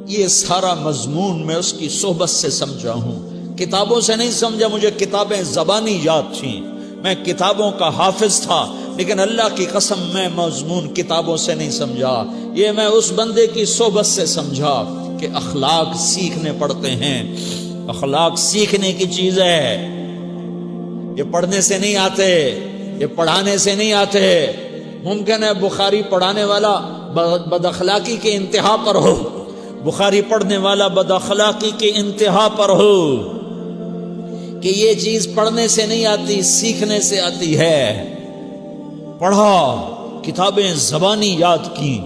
یہ سارا مضمون میں اس کی صحبت سے سمجھا ہوں، کتابوں سے نہیں سمجھا۔ مجھے کتابیں زبانی یاد تھیں، میں کتابوں کا حافظ تھا، لیکن اللہ کی قسم میں مضمون کتابوں سے نہیں سمجھا، یہ میں اس بندے کی صحبت سے سمجھا کہ اخلاق سیکھنے پڑتے ہیں۔ اخلاق سیکھنے کی چیز ہے، یہ پڑھنے سے نہیں آتے، یہ پڑھانے سے نہیں آتے۔ ممکن ہے بخاری پڑھانے والا بد اخلاقی کے انتہا پر ہو، بخاری پڑھنے والا بد اخلاقی کے انتہا پر ہو، کہ یہ چیز پڑھنے سے نہیں آتی، سیکھنے سے آتی ہے۔ پڑھا، کتابیں زبانی یاد کی،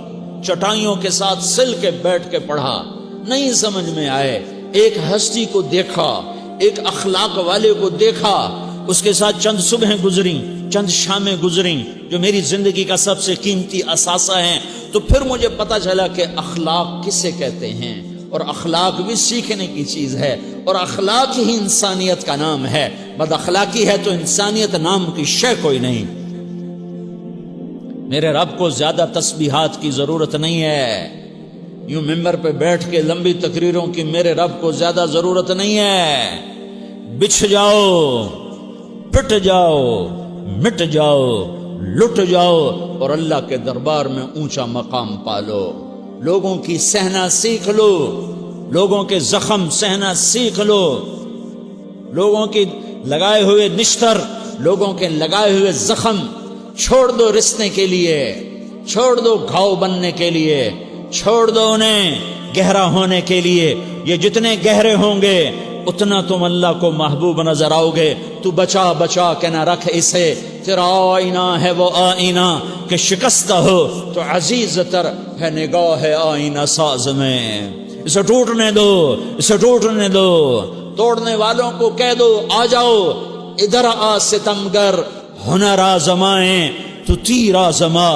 چٹائیوں کے ساتھ سل کے بیٹھ کے پڑھا، نہیں سمجھ میں آئے، ایک ہستی کو دیکھا، ایک اخلاق والے کو دیکھا، اس کے ساتھ چند صبحیں گزریں، چند شامیں گزریں جو میری زندگی کا سب سے قیمتی اثاثہ ہیں، تو پھر مجھے پتا چلا کہ اخلاق کسے کہتے ہیں، اور اخلاق بھی سیکھنے کی چیز ہے، اور اخلاق ہی انسانیت کا نام ہے۔ بد اخلاقی ہے تو انسانیت نام کی شے کوئی نہیں۔ میرے رب کو زیادہ تسبیحات کی ضرورت نہیں ہے، یوں ممبر پہ بیٹھ کے لمبی تقریروں کی میرے رب کو زیادہ ضرورت نہیں ہے۔ بچھ جاؤ، پٹ جاؤ، مٹ جاؤ، لٹ جاؤ، اور اللہ کے دربار میں اونچا مقام پالو۔ لوگوں کی سہنا سیکھ لو، لوگوں کے زخم سہنا سیکھ لو، لوگوں کی لگائے ہوئے نشتر، لوگوں کے لگائے ہوئے زخم چھوڑ دو رسنے کے لیے، چھوڑ دو گھاؤ بننے کے لیے، چھوڑ دو انہیں گہرا ہونے کے لیے۔ یہ جتنے گہرے ہوں گے اتنا تم اللہ کو محبوب نظر آؤ گے۔ تو بچا بچا کے نہ رکھ اسے، تیرا آئینہ ہے وہ آئینہ کہ شکستہ ہو تو عزیز تر ہے نگاہ آئینہ ساز میں۔ اسے ٹوٹنے دو، اسے ٹوٹنے دو۔ توڑنے والوں کو کہہ دو آ جاؤ، ادھر آ ستمگر، ہنر آزمائیں تو تیر آزما،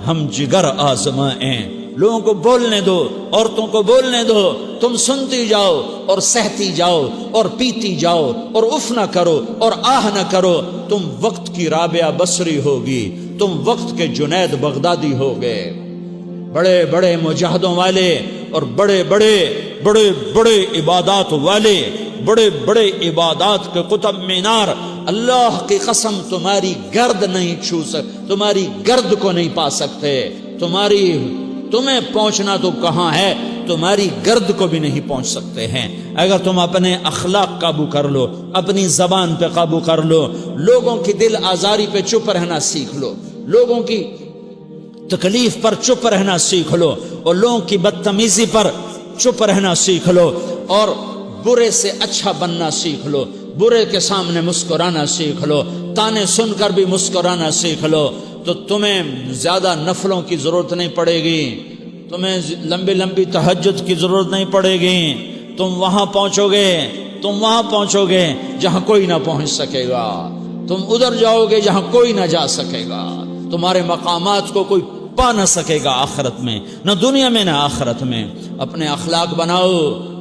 ہم جگر آزمائیں۔ لوگوں کو بولنے دو، عورتوں کو بولنے دو، تم سنتی جاؤ اور سہتی جاؤ اور پیتی جاؤ اور اف نہ کرو اور آہ نہ کرو۔ تم وقت کی رابعہ بصری ہوگی، تم وقت کے جنید بغدادی ہوگے۔ بڑے بڑے مجاہدوں والے اور بڑے بڑے بڑے بڑے عبادات والے، بڑے بڑے عبادات کے قطب مینار، اللہ کی قسم تمہاری گرد نہیں چھو سکتے، تمہاری گرد کو نہیں پا سکتے۔ تمہیں پہنچنا تو کہاں ہے، تمہاری گرد کو بھی نہیں پہنچ سکتے ہیں۔ اگر تم اپنے اخلاق قابو کر لو، اپنی زبان پہ قابو کر لو، لوگوں کی دل آزاری پہ چپ رہنا سیکھ لو، لوگوں کی تکلیف پر چپ رہنا سیکھ لو، اور لوگوں کی بدتمیزی پر چپ رہنا سیکھ لو، اور برے سے اچھا بننا سیکھ لو، برے کے سامنے مسکرانا سیکھ لو، تانے سن کر بھی مسکرانا سیکھ لو، تو تمہیں زیادہ نفلوں کی ضرورت نہیں پڑے گی، تمہیں لمبی لمبی تہجد کی ضرورت نہیں پڑے گی۔ تم وہاں پہنچو گے، تم وہاں پہنچو گے جہاں کوئی نہ پہنچ سکے گا، تم ادھر جاؤ گے جہاں کوئی نہ جا سکے گا، تمہارے مقامات کو کوئی پا نہ سکے گا آخرت میں، نہ دنیا میں نہ آخرت میں۔ اپنے اخلاق بناؤ،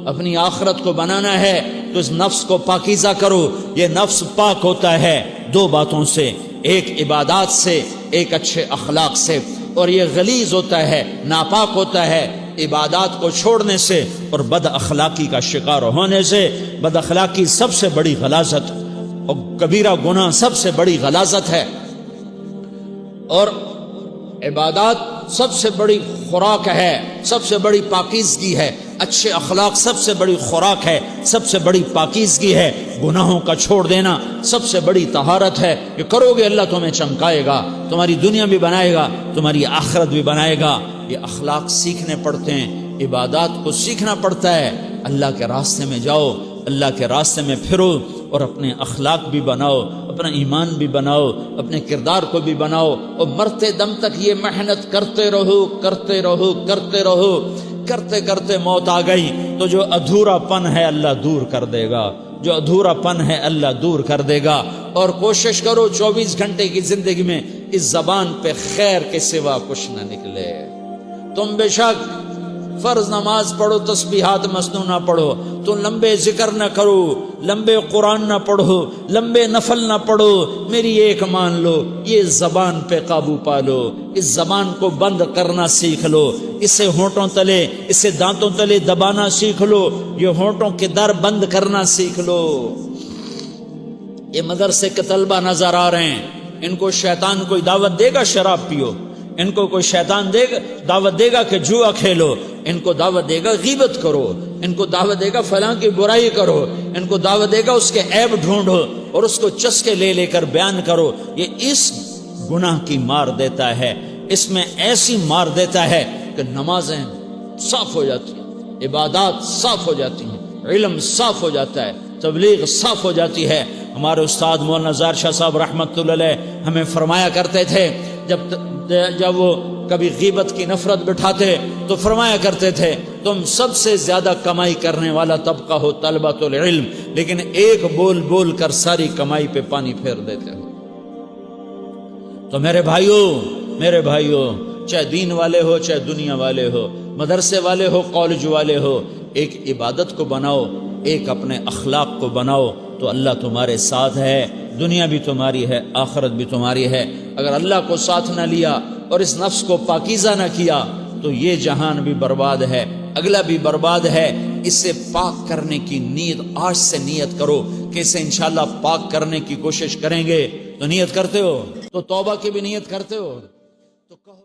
اپنی آخرت کو بنانا ہے تو اس نفس کو پاکیزہ کرو۔ یہ نفس پاک ہوتا ہے دو باتوں سے، ایک عبادات سے، ایک اچھے اخلاق سے، اور یہ غلیظ ہوتا ہے، ناپاک ہوتا ہے عبادات کو چھوڑنے سے اور بد اخلاقی کا شکار ہونے سے۔ بد اخلاقی سب سے بڑی غلاظت اور کبیرہ گناہ سب سے بڑی غلاظت ہے، اور عبادات سب سے بڑی خوراک ہے، سب سے بڑی پاکیزگی ہے۔ اچھے اخلاق سب سے بڑی خوراک ہے، سب سے بڑی پاکیزگی ہے۔ گناہوں کا چھوڑ دینا سب سے بڑی طہارت ہے۔ یہ کرو گے اللہ تمہیں چمکائے گا، تمہاری دنیا بھی بنائے گا، تمہاری آخرت بھی بنائے گا۔ یہ اخلاق سیکھنے پڑتے ہیں، عبادات کو سیکھنا پڑتا ہے۔ اللہ کے راستے میں جاؤ، اللہ کے راستے میں پھرو، اور اپنے اخلاق بھی بناؤ، اپنا ایمان بھی بناؤ، اپنے کردار کو بھی بناؤ، اور مرتے دم تک یہ محنت کرتے رہو، کرتے رہو، کرتے رہو۔ کرتے کرتے موت آ گئی تو جو ادھورا پن ہے اللہ دور کر دے گا، جو ادھورا پن ہے اللہ دور کر دے گا۔ اور کوشش کرو 24 گھنٹے کی زندگی میں اس زبان پہ خیر کے سوا کچھ نہ نکلے۔ تم بے شک فرض نماز پڑھو تسبیحات مسنون نہ پڑھو، تو لمبے ذکر نہ کرو، لمبے قرآن نہ پڑھو، لمبے نفل نہ پڑھو، میری ایک مان لو، یہ زبان پہ قابو پالو، اس زبان کو بند کرنا سیکھ لو، اسے ہونٹوں تلے، اسے دانتوں تلے دبانا سیکھ لو، یہ ہونٹوں کے در بند کرنا سیکھ لو۔ یہ مدرسے کے طلبہ نظر آ رہے ہیں، ان کو شیطان کوئی دعوت دے گا شراب پیو، ان کو کوئی شیطان دعوت دے گا کہ جوا کھیلو، ان کو دعوت دے گا غیبت کرو، ان کو دعوت دے گا فلاں کی برائی کرو، ان کو دعوت دے گا اس کے عیب ڈھونڈو اور اس کو چسکے لے لے کر بیان کرو۔ یہ اس گناہ کی مار دیتا ہے، اس میں ایسی مار دیتا ہے کہ نمازیں صاف ہو جاتی ہیں، عبادات صاف ہو جاتی ہیں، علم صاف ہو جاتا ہے، تبلیغ صاف ہو جاتی ہے۔ ہمارے استاد مولانا زار شاہ صاحب رحمۃ اللہ علیہ ہمیں فرمایا کرتے تھے، جب وہ کبھی غیبت کی نفرت بٹھاتے تو فرمایا کرتے تھے تم سب سے زیادہ کمائی کرنے والا طبقہ ہو طلبۃ العلم، لیکن ایک بول بول کر ساری کمائی پہ پانی پھیر دیتے ہو۔ تو میرے بھائیوں چاہے دین والے ہو چاہے دنیا والے ہو، مدرسے والے ہو کالج والے ہو، ایک عبادت کو بناؤ، ایک اپنے اخلاق کو بناؤ، تو اللہ تمہارے ساتھ ہے، دنیا بھی تمہاری ہے، آخرت بھی تمہاری ہے۔ اگر اللہ کو ساتھ نہ لیا اور اس نفس کو پاکیزہ نہ کیا تو یہ جہان بھی برباد ہے، اگلا بھی برباد ہے۔ اسے پاک کرنے کی نیت آج سے نیت کرو کہ اسے انشاءاللہ پاک کرنے کی کوشش کریں گے۔ تو نیت کرتے ہو تو توبہ کی بھی نیت کرتے ہو تو کہو